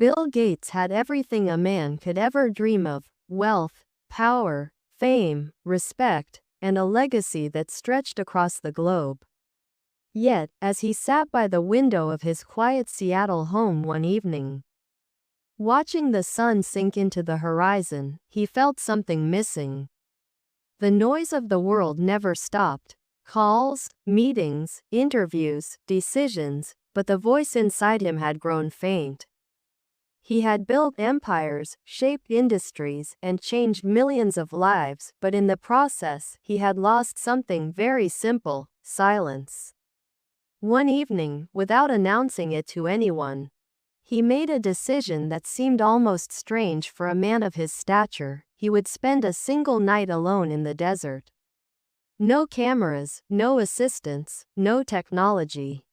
Bill Gates had everything a man could ever dream of: wealth, power, fame, respect, and a legacy that stretched across the globe. Yet, as he sat by the window of his quiet Seattle home one evening, watching the sun sink into the horizon, he felt something missing. The noise of the world never stopped. Calls, meetings, interviews, decisions, but the voice inside him had grown faint. He had built empires, shaped industries, and changed millions of lives, but in the process, he had lost something very simple: silence. One evening, without announcing it to anyone, he made a decision that seemed almost strange for a man of his stature. He would spend a single night alone in the desert. No cameras, no assistants, no technology.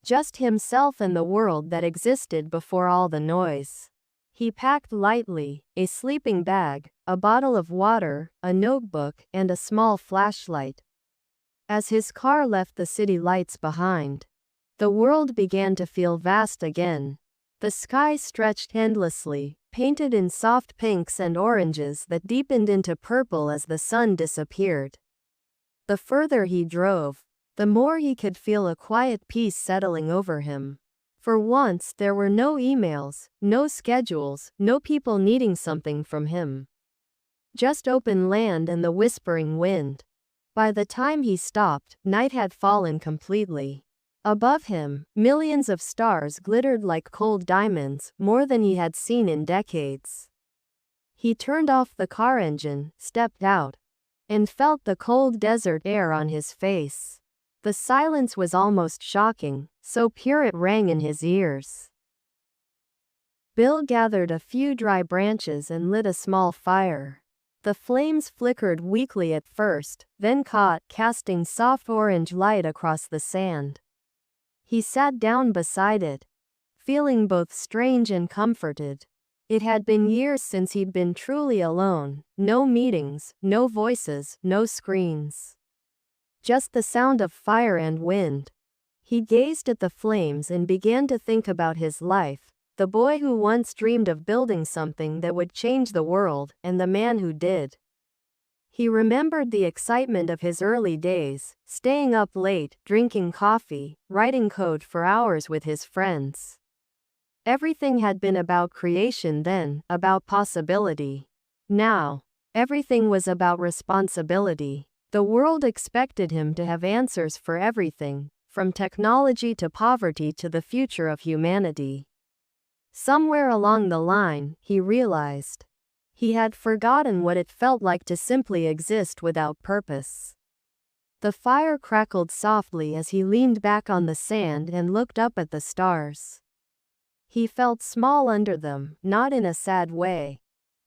Just himself and the world that existed before all the noise. He packed lightly: a sleeping bag, a bottle of water, a notebook, and a small flashlight. As his car left the city lights behind, the world began to feel vast again. The sky stretched endlessly, painted in soft pinks and oranges that deepened into purple as the sun disappeared. The further he drove, the more he could feel a quiet peace settling over him. For once, there were no emails, no schedules, no people needing something from him. Just open land and the whispering wind. By the time he stopped, night had fallen completely. Above him, millions of stars glittered like cold diamonds, more than he had seen in decades. He turned off the car engine, stepped out, and felt the cold desert air on his face. The silence was almost shocking, so pure it rang in his ears. Bill gathered a few dry branches and lit a small fire. The flames flickered weakly at first, then caught, casting soft orange light across the sand. He sat down beside it, feeling both strange and comforted. It had been years since he'd been truly alone. No meetings, no voices, no screens. Just the sound of fire and wind. He gazed at the flames and began to think about his life, the boy who once dreamed of building something that would change the world, and the man who did. He remembered the excitement of his early days, staying up late, drinking coffee, writing code for hours with his friends. Everything had been about creation then, about possibility. Now, everything was about responsibility. The world expected him to have answers for everything, from technology to poverty to the future of humanity. Somewhere along the line, he realized, he had forgotten what it felt like to simply exist without purpose. The fire crackled softly as he leaned back on the sand and looked up at the stars. He felt small under them, not in a sad way,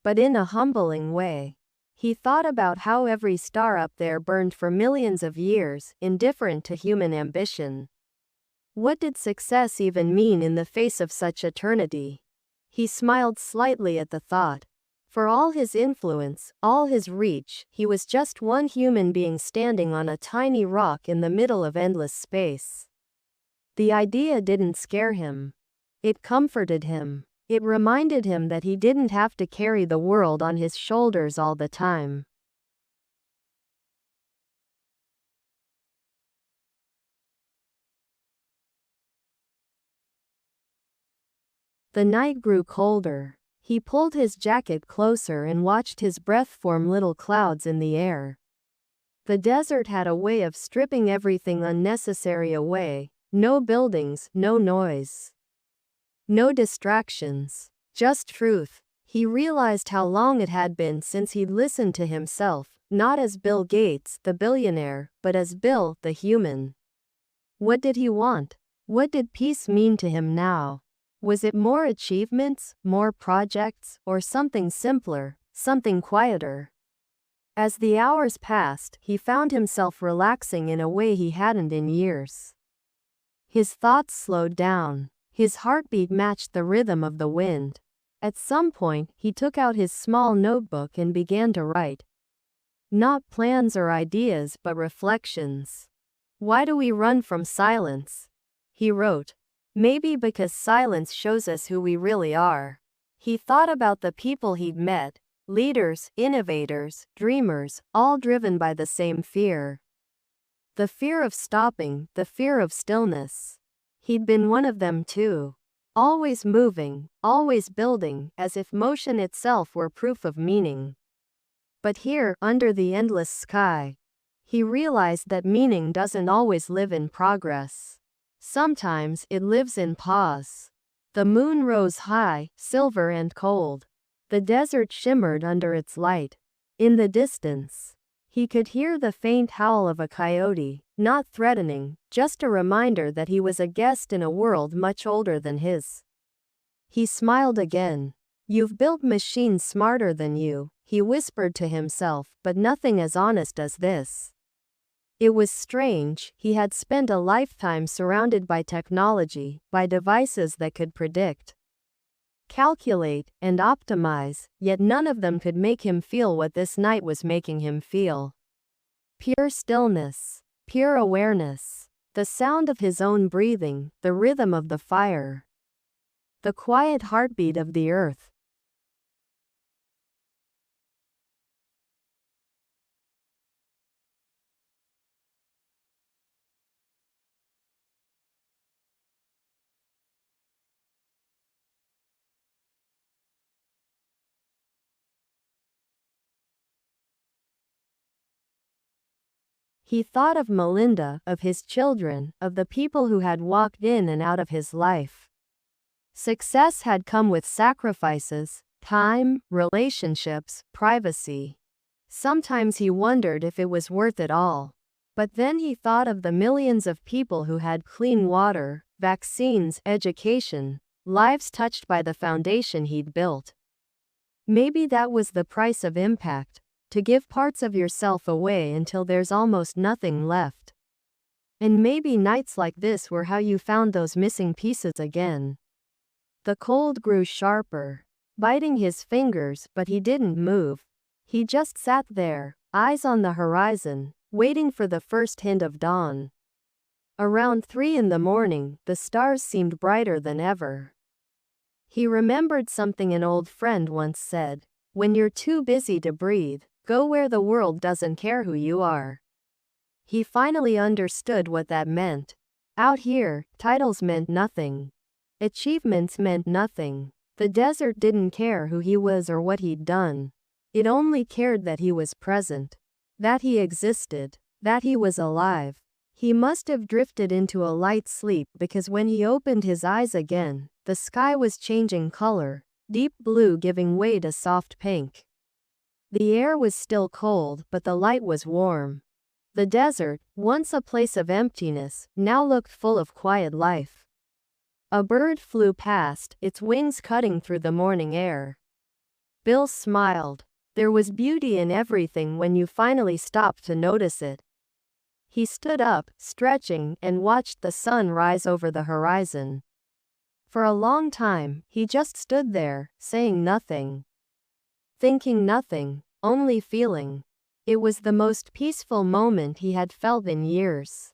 but in a humbling way. He thought about how every star up there burned for millions of years, indifferent to human ambition. What did success even mean in the face of such eternity? He smiled slightly at the thought. For all his influence, all his reach, he was just one human being standing on a tiny rock in the middle of endless space. The idea didn't scare him. It comforted him. It reminded him that he didn't have to carry the world on his shoulders all the time. The night grew colder. He pulled his jacket closer and watched his breath form little clouds in the air. The desert had a way of stripping everything unnecessary away. No buildings, no noise. No distractions. Just truth. He realized how long it had been since he'd listened to himself, not as Bill Gates, the billionaire, but as Bill, the human. What did he want? What did peace mean to him now? Was it more achievements, more projects, or something simpler, something quieter? As the hours passed, he found himself relaxing in a way he hadn't in years. His thoughts slowed down. His heartbeat matched the rhythm of the wind. At some point, he took out his small notebook and began to write. Not plans or ideas, but reflections. Why do we run from silence? He wrote. Maybe because silence shows us who we really are. He thought about the people he'd met, leaders, innovators, dreamers, all driven by the same fear. The fear of stopping, the fear of stillness. He'd been one of them too. Always moving, always building, as if motion itself were proof of meaning. But here, under the endless sky, he realized that meaning doesn't always live in progress. Sometimes it lives in pause. The moon rose high, silver and cold. The desert shimmered under its light. In the distance, he could hear the faint howl of a coyote, not threatening, just a reminder that he was a guest in a world much older than his. He smiled again. "You've built machines smarter than you," he whispered to himself, "but nothing as honest as this." It was strange, he had spent a lifetime surrounded by technology, by devices that could predict, calculate, and optimize, yet none of them could make him feel what this night was making him feel. Pure stillness, pure awareness, the sound of his own breathing, the rhythm of the fire, the quiet heartbeat of the earth. He thought of Melinda, of his children, of the people who had walked in and out of his life. Success had come with sacrifices, time, relationships, privacy. Sometimes he wondered if it was worth it all. But then he thought of the millions of people who had clean water, vaccines, education, lives touched by the foundation he'd built. Maybe that was the price of impact. To give parts of yourself away until there's almost nothing left. And maybe nights like this were how you found those missing pieces again. The cold grew sharper, biting his fingers, but he didn't move. He just sat there, eyes on the horizon, waiting for the first hint of dawn. Around 3 in the morning, the stars seemed brighter than ever. He remembered something an old friend once said: "When you're too busy to breathe, go where the world doesn't care who you are." He finally understood what that meant. Out here, titles meant nothing. Achievements meant nothing. The desert didn't care who he was or what he'd done. It only cared that he was present, that he existed, that he was alive. He must have drifted into a light sleep because when he opened his eyes again, the sky was changing color, deep blue giving way to soft pink. The air was still cold, but the light was warm. The desert, once a place of emptiness, now looked full of quiet life. A bird flew past, its wings cutting through the morning air. Bill smiled. There was beauty in everything when you finally stopped to notice it. He stood up, stretching, and watched the sun rise over the horizon. For a long time, he just stood there, saying nothing. Thinking nothing, only feeling. It was the most peaceful moment he had felt in years.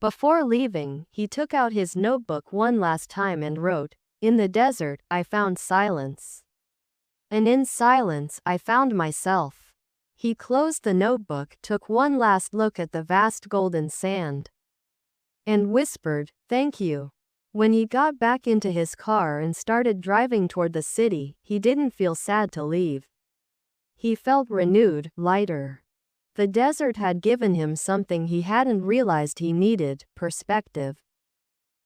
Before leaving, he took out his notebook one last time and wrote, "In the desert, I found silence. And in silence, I found myself." He closed the notebook, took one last look at the vast golden sand, and whispered, "Thank you." When he got back into his car and started driving toward the city, he didn't feel sad to leave. He felt renewed, lighter. The desert had given him something he hadn't realized he needed: perspective.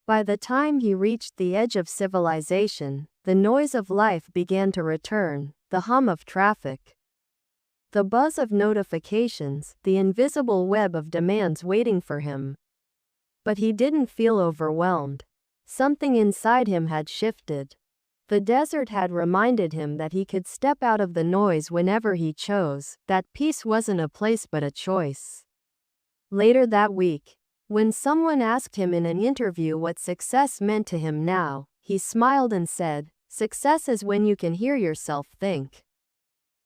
By the time he reached the edge of civilization, the noise of life began to return, the hum of traffic, the buzz of notifications, the invisible web of demands waiting for him. But he didn't feel overwhelmed. Something inside him had shifted. The desert had reminded him that he could step out of the noise whenever he chose, that peace wasn't a place but a choice. Later that week, when someone asked him in an interview what success meant to him now, he smiled and said, Success is when you can hear yourself think.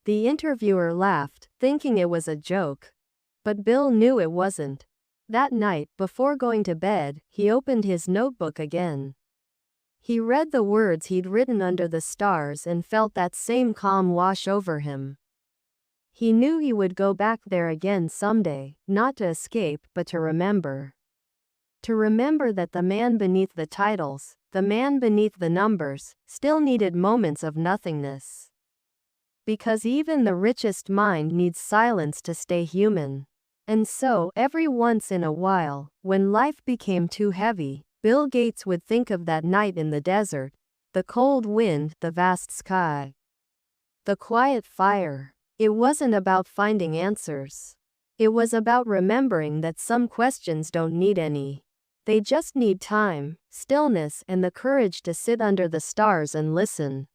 The interviewer laughed, thinking it was a joke. But Bill knew it wasn't. That night, before going to bed, he opened his notebook again. He read the words he'd written under the stars and felt that same calm wash over him. He knew he would go back there again someday, not to escape, but to remember. To remember that the man beneath the titles, the man beneath the numbers, still needed moments of nothingness. Because even the richest mind needs silence to stay human. And so, every once in a while, when life became too heavy, Bill Gates would think of that night in the desert, the cold wind, the vast sky, the quiet fire. It wasn't about finding answers. It was about remembering that some questions don't need any. They just need time, stillness, and the courage to sit under the stars and listen.